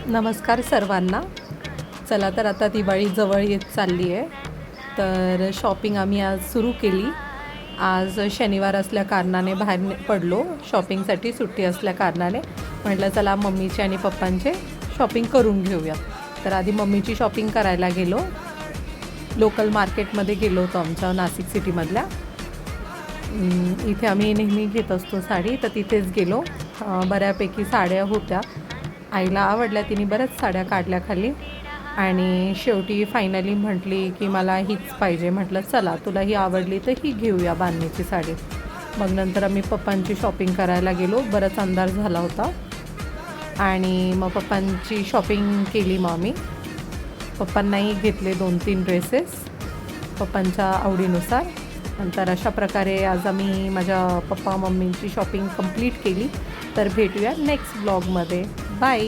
नमस्कार सर्वांना. चला तर आता दिवाळी जवळ येत चालली आहे, तर शॉपिंग आम्ही आज सुरू केली. आज शनिवार असल्या कारणाने बाहेर पडलो शॉपिंगसाठी, सुट्टी असल्या कारणाने. म्हटलं चला मम्मीचे आणि पप्पांचे शॉपिंग करून घेऊया. तर आधी मम्मीची शॉपिंग करायला गेलो. लोकल मार्केटमध्ये गेलो होतो आमच्या नाशिक सिटीमधल्या. इथे आम्ही नेहमी घेत असतो साडी, तर तिथेच गेलो. बऱ्यापैकी साड्या होत्या, आईला आवडल्या, तिने बऱ्याच साड्या काढल्या खाली आणि शेवटी फायनली म्हटली की मला हीच पाहिजे. म्हटलं चला तुला ही आवडली तर ही घेऊया बांधणीची साडी. मग नंतर आम्ही पप्पांची शॉपिंग करायला गेलो. बराच अंधार झाला होता आणि मग पप्पांची शॉपिंग केली. मग आम्ही पप्पांनाही घेतले 2-3 ड्रेसेस पप्पांच्या आवडीनुसार. नंतर अशा प्रकारे आज आम्ही माझ्या पप्पा मम्मींची शॉपिंग कंप्लीट केली. तर भेटूया नेक्स्ट ब्लॉगमध्ये. बाय.